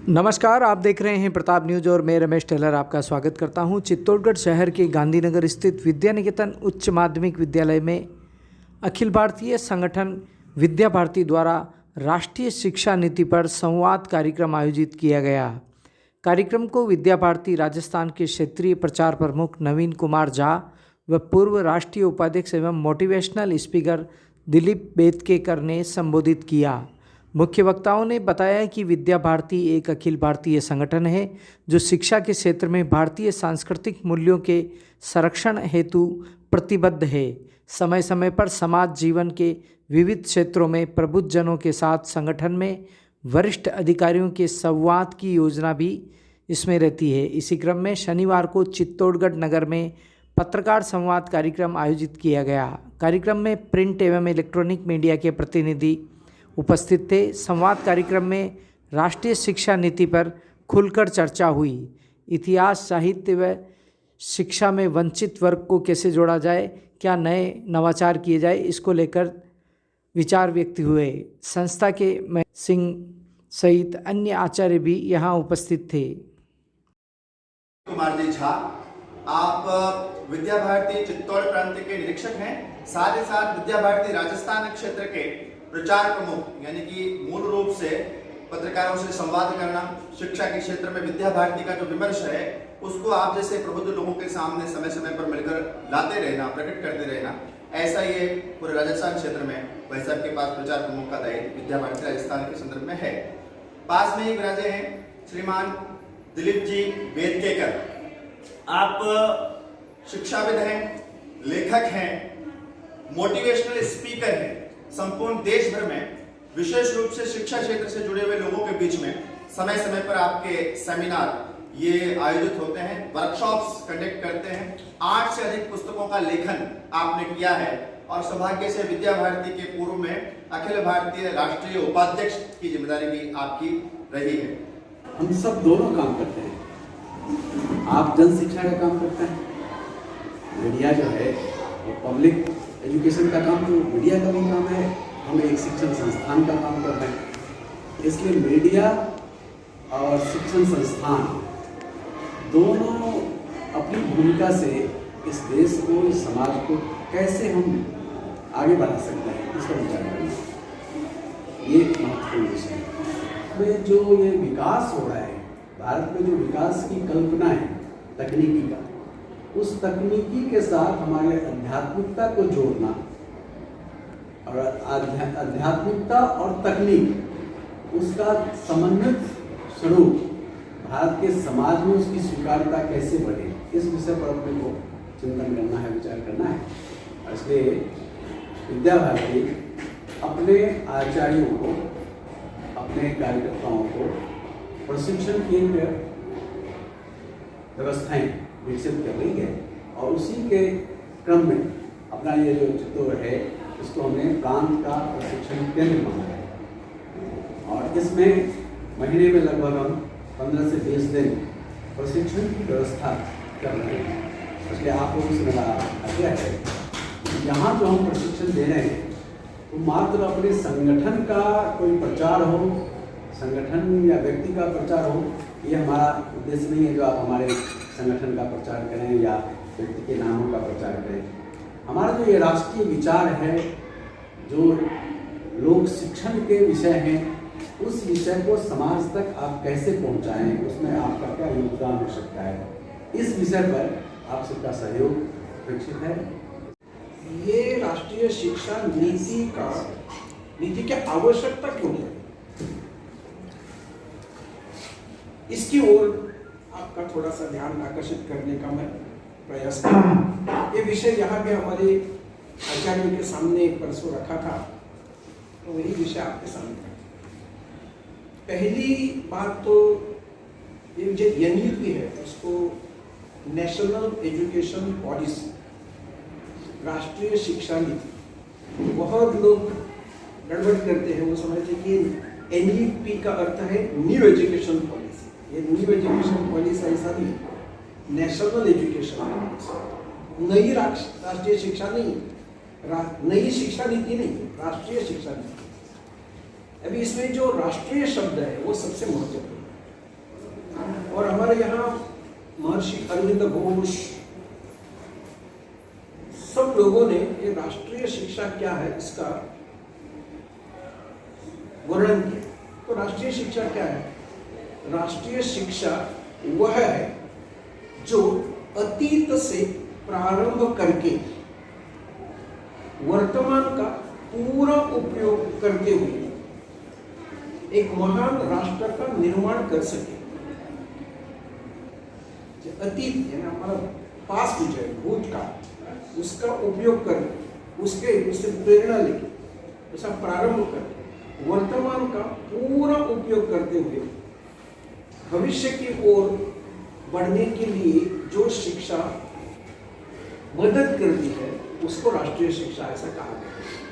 नमस्कार, आप देख रहे हैं प्रताप न्यूज और मैं रमेश टेलर आपका स्वागत करता हूं। चित्तौड़गढ़ शहर के गांधीनगर स्थित विद्या निकेतन उच्च माध्यमिक विद्यालय में अखिल भारतीय संगठन विद्या भारती द्वारा राष्ट्रीय शिक्षा नीति पर संवाद कार्यक्रम आयोजित किया गया। कार्यक्रम को विद्या भारती राजस्थान के क्षेत्रीय प्रचार प्रमुख नवीन कुमार झा व पूर्व राष्ट्रीय उपाध्यक्ष एवं मोटिवेशनल स्पीकर दिलीप बेदकेकर ने संबोधित किया। मुख्य वक्ताओं ने बताया कि विद्या भारती एक अखिल भारतीय संगठन है जो शिक्षा के क्षेत्र में भारतीय सांस्कृतिक मूल्यों के संरक्षण हेतु प्रतिबद्ध है। समय समय पर समाज जीवन के विविध क्षेत्रों में प्रबुद्धजनों के साथ संगठन में वरिष्ठ अधिकारियों के संवाद की योजना भी इसमें रहती है। इसी क्रम में शनिवार को चित्तौड़गढ़ नगर में पत्रकार संवाद कार्यक्रम आयोजित किया गया। कार्यक्रम में प्रिंट एवं इलेक्ट्रॉनिक मीडिया के प्रतिनिधि उपस्थित थे। संवाद कार्यक्रम में राष्ट्रीय शिक्षा नीति पर खुलकर चर्चा हुई। इतिहास, साहित्य व शिक्षा में वंचित वर्ग को कैसे जोड़ा जाए, क्या नए नवाचार किए जाए, इसको लेकर विचार व्यक्त हुए। संस्था के सिंह सहित अन्य आचार्य भी यहां उपस्थित थे। कुमार जी झा, आप विद्या भारती चित्तौड़ प्रांत के निरीक्षक हैं, साथ ही साथ विद्या भारती राजस्थान क्षेत्र के प्रचार प्रमुख, यानी कि मूल रूप से पत्रकारों से संवाद करना, शिक्षा के क्षेत्र में विद्या भारती का जो विमर्श है उसको आप जैसे प्रबुद्ध लोगों के सामने समय समय पर मिलकर लाते रहना, प्रकट करते रहना, ऐसा ये पूरे राजस्थान क्षेत्र में भाई साहब के पास प्रचार प्रमुख का दायित्व विद्या भारती राजस्थान के संदर्भ में है। पास में ही विराजे हैं श्रीमान दिलीप जी बेदकेकर। आप शिक्षाविद हैं, लेखक हैं, मोटिवेशनल स्पीकर हैं। संपूर्ण देश भर में विशेष रूप से शिक्षा क्षेत्र से जुड़े हुए लोगों के बीच में समय समय पर आपके सेमिनार ये आयोजित होते हैं, वर्कशॉप्स कंडक्ट करते हैं। 8 से अधिक पुस्तकों का लेखन आपने किया है और सौभाग्य से विद्या भारती के पूर्व में अखिल भारतीय राष्ट्रीय उपाध्यक्ष की जिम्मेदारी भी आपकी रही है। हम सब दोनों काम करते हैं। आप जन शिक्षा का काम करते हैं, मीडिया जो है वो पब्लिक एजुकेशन का काम तो मीडिया का भी काम है। हम एक शिक्षण संस्थान का काम कर रहे हैं, इसलिए मीडिया और शिक्षण संस्थान दोनों अपनी भूमिका से इस देश को, इस समाज को कैसे हम आगे बढ़ा सकते हैं इसका विचार करना ये महत्वपूर्ण विषय है। में जो ये विकास हो रहा है, भारत में जो विकास की कल्पना है तकनीकी का, उस तकनीकी के साथ हमारे आध्यात्मिकता को जोड़ना और आध्यात्मिकता और तकनीक उसका समन्वित स्वरूप भारत के समाज में उसकी स्वीकार्यता कैसे बढ़े, इस विषय पर अपने को चिंतन करना है, विचार करना है। और इसलिए विद्या भारती अपने आचार्यों को, अपने कार्यकर्ताओं को प्रशिक्षण केंद्र व्यवस्थाएं विकसित कर रही है और उसी के क्रम में अपना ये जो चित्तौड़ है इसको हमने प्रांत का प्रशिक्षण केंद्र माना है और इसमें महीने में लगभग हम 15 से 20 दिन प्रशिक्षण की व्यवस्था कर रहे हैं। इसलिए आप लोगों से मेरा आग्रह है कि यहाँ जो हम प्रशिक्षण दे रहे हैं तो मात्र अपने संगठन का कोई प्रचार हो, संगठन या व्यक्ति का प्रचार हो, ये हमारा उद्देश्य नहीं है जो आप हमारे संगठन का प्रचार करें या व्यक्ति के नामों का प्रचार करें। हमारा जो ये राष्ट्रीय विचार है, जो लोक शिक्षण के विषय हैं, उस विषय को समाज तक आप कैसे पहुंचाएं, उसमें आपका क्या योगदान हो सकता है, इस विषय पर आप सबका सहयोग अपेक्षित है। ये राष्ट्रीय शिक्षा नीति की आवश्यकता क्यों है, इसकी ओर आपका थोड़ा सा ध्यान आकर्षित करने का मैं प्रयास करूँ। ये विषय यहाँ पे हमारे आचार्यों के सामने परसों रखा था, तो वही विषय आपके सामने रखा। पहली बात तो ये जो NEP है उसको नेशनल एजुकेशन पॉलिसी, राष्ट्रीय शिक्षा नीति, बहुत लोग गड़बड़ करते हैं। वो समझते हैं कि NEP का अर्थ है न्यू एजुकेशन पॉलिसी। ये न्यू एजुकेशन पॉलिसी ऐसा नहीं, नेशनल एजुकेशन पॉलिसी, नई राष्ट्रीय शिक्षा नहीं, नई शिक्षा नीति नहीं, राष्ट्रीय शिक्षा नीति। अभी इसमें जो राष्ट्रीय शब्द है वो सबसे महत्वपूर्ण है। हमारे यहाँ महर्षि अरविंद घोष सब लोगों ने ये राष्ट्रीय शिक्षा क्या है इसका वर्णन किया। तो राष्ट्रीय शिक्षा क्या है? राष्ट्रीय शिक्षा वह है जो अतीत से प्रारंभ करके वर्तमान का पूरा उपयोग करते हुए एक महान राष्ट्र का निर्माण कर सके। अतीत यानी हमारा पास्ट जो है भूतकाल, उसका उपयोग कर उससे प्रेरणा लेके उसका प्रारंभ कर वर्तमान का पूरा उपयोग करते हुए भविष्य की ओर बढ़ने के लिए जो शिक्षा मदद करती है उसको राष्ट्रीय शिक्षा ऐसा कहा जाता है।